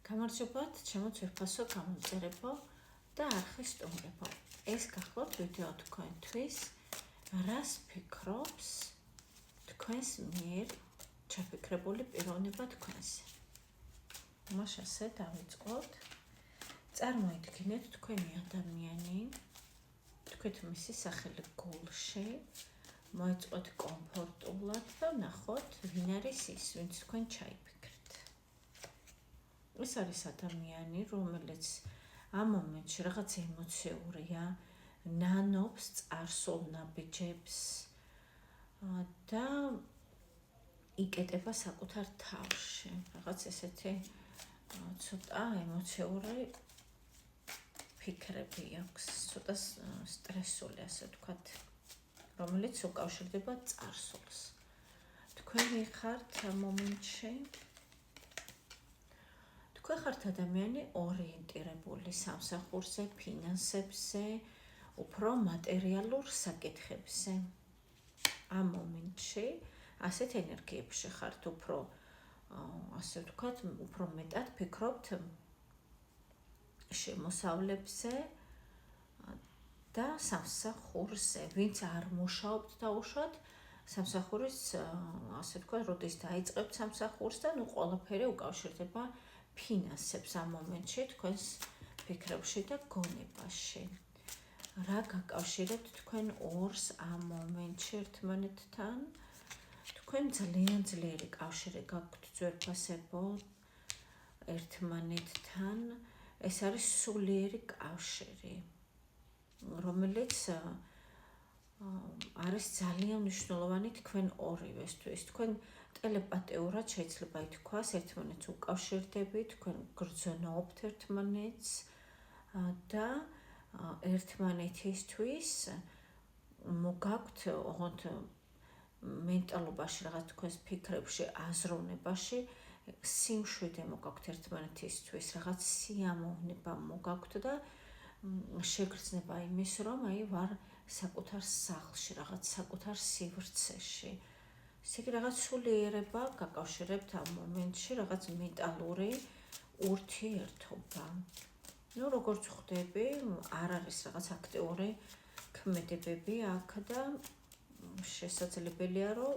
გამარჯობათ, ჩემო ძვირფასო გამომწერებო და არხის სტუმრებო. ეს გახლავთ ვიდეო თქვენთვის, რას ფიქრობს თქვენს მიერ ჩაფიქრებული პიროვნება თქვენზე. მაშ ასე დავიწყოთ. წარმოიდგინეთ თქვენი ადამიანი, თქვით მისი სახელი გულში, მოეწყოთ კომფორტულად და ნახოთ, ვინ არის ის, ვინც თქვენ ჩაიფიქრეთ. ეს არის ადამიანი, რომელიც ამ მომენტში რაღაც ემოციურია, ნანობს წარსულ ნაბიჯებს და იკეტება საკუთარ თავში. რაღაც ესეთი ცოტა ემოციური ფიქრები აქვს, ცოტა სტრესული, ასე ვთქვათ, რომელიც უკავშირდება წარსულს. თქვენი ხართ ამ მომენტში თქვენ ხართ ადამიანი ორიენტირებული სამსახურზე, ფინანსებზე, უფრო მატერიალურ საკითხებზე. ამ მომენტში ასეთ ენერგიებში ხართ, უფრო ასე ვთქვათ, უფრო მეტად ფიქრობთ შემოსავლებზე და სამსახურზე, ვინც არ მუშაობთ დაუშვათ სამსახურის, ასე ვთქვათ, როდის დაიწყებთ სამსახურს და ყველაფერი უკავშირდება ფინანსებს ამ მომენტში თქვენს ფიქრებში და გონებაში. რა გაკავშირებთ თქვენ ორს ამ მომენტში ერთმანეთთან? თქვენ ძალიან ძლიერი კავშირი გაქვთ ძვირფასებო ერთმანეთთან. ეს არის სულიერი კავშირი, რომელიც არის ძალიან მნიშვნელოვანი თქვენ ორივესთვის. თქვენ ტელეპათიურად შეიძლება ითქვას, ერთმანეთს უკავშირდებით, თქვენ გრძნობთ ერთმანეთს და ერთმანეთისთვის მოგაქვთ ოღონდ მენტალობაში, რაღაც თქვენს ფიქრებში, აზროვნებაში სიმშვიდე მოგაქვთ ერთმანეთისთვის, რაღაც სიამოვნება მოგაქვთ და შეგრძნება იმის, რომ ვარ საკუთარ სახლში, რაღაც საკუთარ სივრცეში. ესე იგი, რაღაც სულიერება გაკავშირებთ ამ მომენტში, რაღაც მენტალური ურთიერთობა. როგორც ხვდები, არ არის რაღაც აქტიური ქმედებები აქ და შესაძლებელია, რომ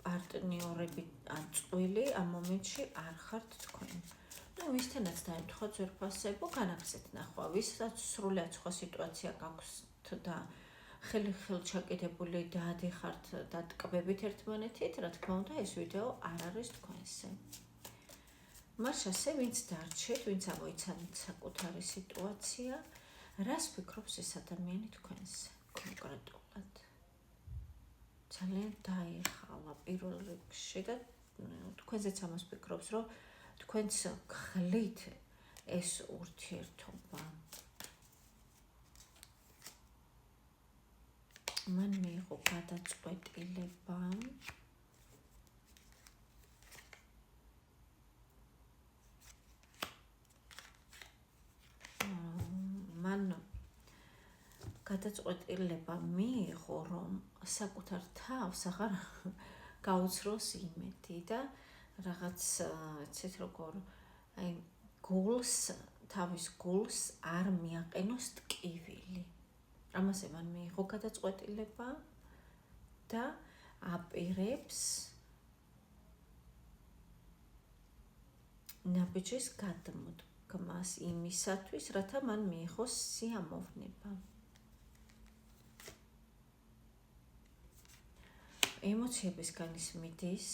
პარტნიორები ან წყვილი ამ მომენტში არ ხართ თქვენ. ვისთანაც დაემთხვა ძვირფასებო, განაგრძეთ ნახვა, ვისაც სრულიად სხვა სიტუაცია გაქვთ და ხელი-ხელ ჩაკიდებული დაადიხართ და ტკბებით ერთმანეთით, რა თქმა უნდა, ეს ვიდეო არ არის თქვენზე. მას ასე, ვინც დარჩეთ, ვინც ამოიცანეთ საკუთარი სიტუაცია, რას ფიქრობს ეს ადამიანი თქვენზე კონკრეტულად? ძალიან დაიხალა პირველ რიგში და თქვენზეც ამას ფიქრობს, რომ თქვენც გხლით ეს ურთიერთობა. მან მიიღო გადაწყვეტილება მიიღო, რომ საკუთარ თავს აღარ გაუცროს იმედი და რაღაც ეცეთ როგორ გულს, თავის გულს არ მიაყენოს ტკივილი. ამაზე მან მიიღო გადაწყვეტილება და აპირებს ნაბიჯის გადმოდგმას იმისათვის, რათა მან მიიღოს სიამოვნება. ემოციებისგან ის მიდის,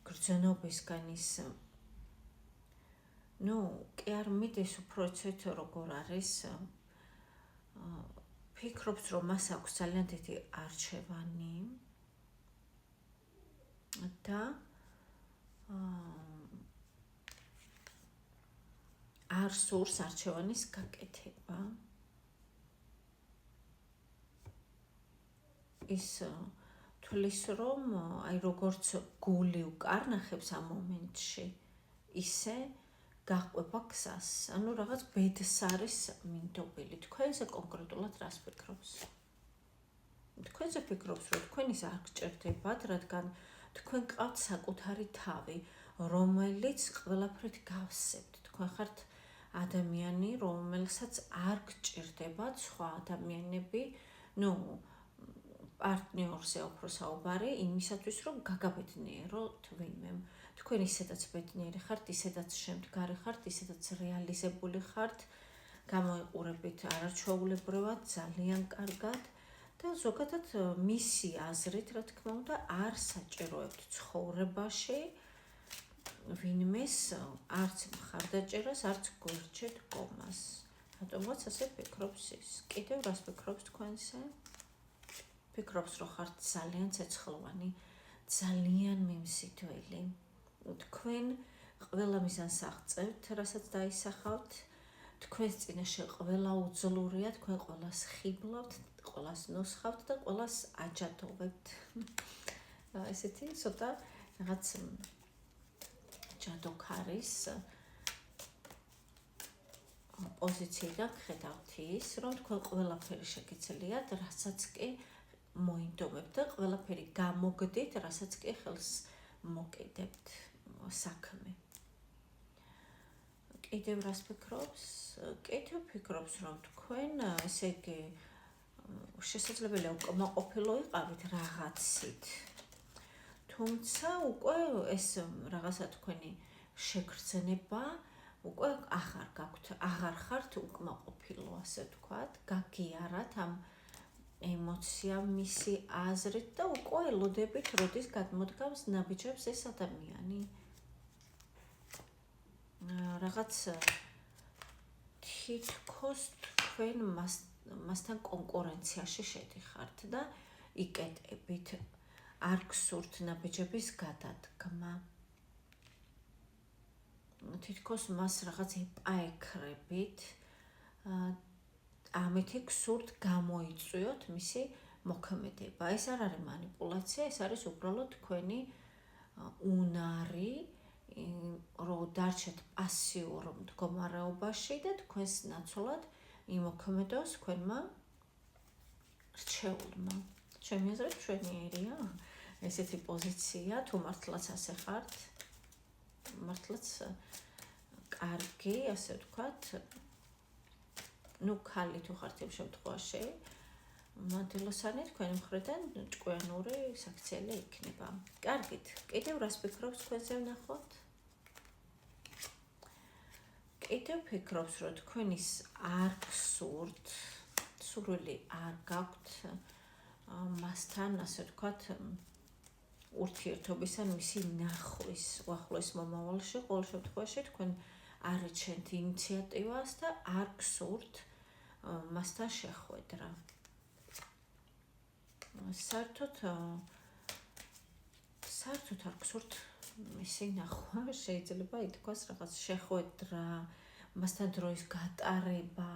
გრძნობისგან ის კი არ მიდის, უფრო ეცეთ როგორ არის, ფიქრობს, რომ მას აქვს ძალიან დიდი არჩევანი და არ სურს არჩევანის გაკეთება. ის თulis, რომ როგორც გული უკარნახებს ამ მომენტში, ისე გაყვება გზას. რაღაც ბედს არის მინდობილი. თქვენზე კონკრეტულად რას ფიქრობს? თქვენზე ფიქრობს, რომ თქვენ ის არ გჭირდებათ, რადგან თქვენ გყავთ საკუთარი თავი, რომელიც ყველაფრით გავსებთ. თქვენ ხართ ადამიანი, რომელსაც არ გჭირდებათ სხვა ადამიანები, პარტნიორზე უფრო საუბარი იმისათვის, რომ გაგაბედნიეროთ ვინმემ. თქვენ ისედაც ბედნიერი ხართ, ისედაც შემდგარი ხართ, ისედაც რეალიზებული ხართ, გამოიყურებით არაჩვეულებრივად, ძალიან კარგად და ზოგადად მისი აზრით, რა თქმა უნდა, არ საჭიროებთ ცხოვრებაში ვინმეს არც მხარდაჭერას, არც გვერდჩეთ კომას. რატომაც ასე ფიქრობს ის? კიდევ რას ფიქრობს თქვენზე? ფიქრობს, რომ ხართ ძალიან ცეცხლოვანი, ძალიან მიმზიდველი. თქვენ ყველა მიზანს აღწევთ, რასაც დაისახავთ. თქვენს წინაშე ყველა უძლურია, თქვენ ყველას ხიბლავთ, ყველას ნოსხავთ და ყველას აჯადოვებთ. ესეთი ცოტა რაღაც ჯადოქარის პოზიციიდან ხედავთ ის, რომ თქვენ ყველაფერი შეგიძლიათ, რასაც კი მოინდომებთ და ყველაფერი გამოგდით, რასაც კი ხელს მოკიდებთ საქმე. კიდევ რას ფიქრობს? კიდევ ფიქრობს, რომ თქვენ, ესე იგი, შესაძლებელია უკმაყოფილო იყავით რაღაცით. თუმცა უკვე ეს რაღაცა თქვენი შეგრძნება უკვე აღარ ხართ უკმაყოფილო, ასე ვთქვათ, გაგიარათ ამ ემოციამ მისი აზრით და უკვე ელოდებით, როდის გადმოდგავს ნაბიჯებს ეს ადამიანი. რაღაც თითქოს თქვენ მასთან კონკურენციაში შედიხართ და იკეტებით, არ გსურთ ნაბიჯების გადადგმა. თითქოს მას რაღაც ეპაექრებით, ამით გსურთ გამოიწვიოთ მისი მოქმედება. ეს არ არის მანიპულაცია, ეს არის უბრალოდ თქვენი უნარი, რომ დარჩეთ პასიურ მდგომარეობაში და თქვენს ნაცვლად იმოქმედოს თქვენმა რჩეულმა. ჩემი აზრით მშვენიერია ესეთი პოზიცია, თუ მართლაც ასე ხართ, მართლაც კარგი, ასე ვთქვათ, ქალი თუ ხართ იმ შემთხვევაში, მანდილოსანი თქვენი მხრიდან ჭკვიანური საქციელი იქნება. კარგით, კიდევ რას ფიქრობს თქვენზე ვნახოთ? კიდევ ფიქრობს, რომ თქვენის არ გსურთ, სურვილი არ გაქვთ მასთან, ასე ვთქვათ, ურთიერთობის ან მისი ნახვის უახლოეს მომავალში, ყოველ შემთხვევაში თქვენ არ ეჩენთ ინიციატივას და არ გსურთ მასთან შეხვედრა. საერთოდ არ გსურთ მისი ნახვა, შეიძლება ითქვას რაღაც შეხვედრა, მასთან დროის გატარება,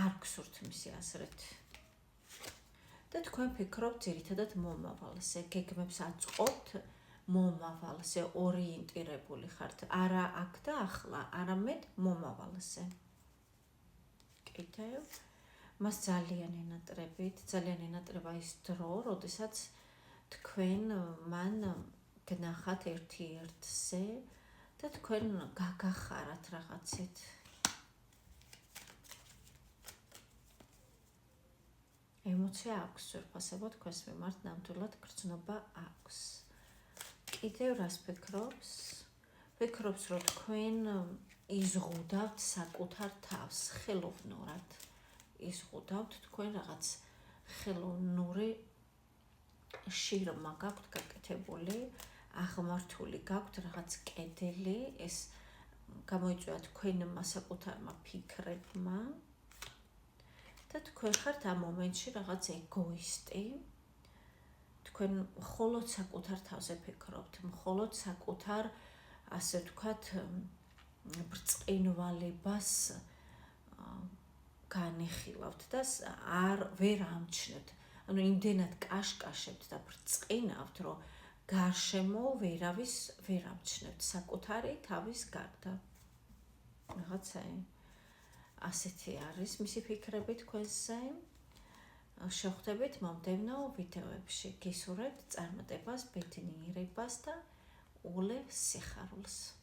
არ გსურთ მისი აზრით. და თქვენ ფიქრობთ ძირითადად მომავალზე, გეგმებს აწყობთ მომავალზე, ორიენტირებული ხართ, არა აქ და ახლა, არამედ მომავალზე. კიდევ მას ძალიან ენატრება ის დრო, როდესაც თქვენ მან გნახათ ერთი-ერთზე და თქვენ გაგახარათ რაღაცით. ემოცია აქვს, ძვირფასებად თქვენს მიმართ ნამდვილად გრძნობა აქვს. კიდევ რას ფიქრობს? ფიქრობს, რომ თქვენ იზღუდავთ საკუთარ თავს, ხელოვნურად. იზღუდავთ თქვენ რაღაც ხელოვნური შირმა გაქვთ გაკეთებული, აღმართული გაქვთ რაღაც კედელი, ეს გამოიწვია თქვენმა საკუთარმა ფიქრებმა. და თქვენ ხართ ამ მომენტში რაღაც ეგოისტი. თქვენ მხოლოდ საკუთარ თავზე ფიქრობთ, მხოლოდ საკუთარ, ასე ვთქვათ, ბრწყინვალებას განეხილავთ და ვერ ამჩნევთ. ანუ იმდენად კაშკაშებთ და ბრწყინავთ, რომ გარშემო ვერავის ვერ ამჩნევთ საკუთარი თავის გარდა. რაღაცა ასეთი არის მისი ფიქრები თქვენზე. შევხვდებით მომდევნო ვიდეოებში. გისურვებთ წარმატებას, ბედნიერებას და ულევ სიხარულს.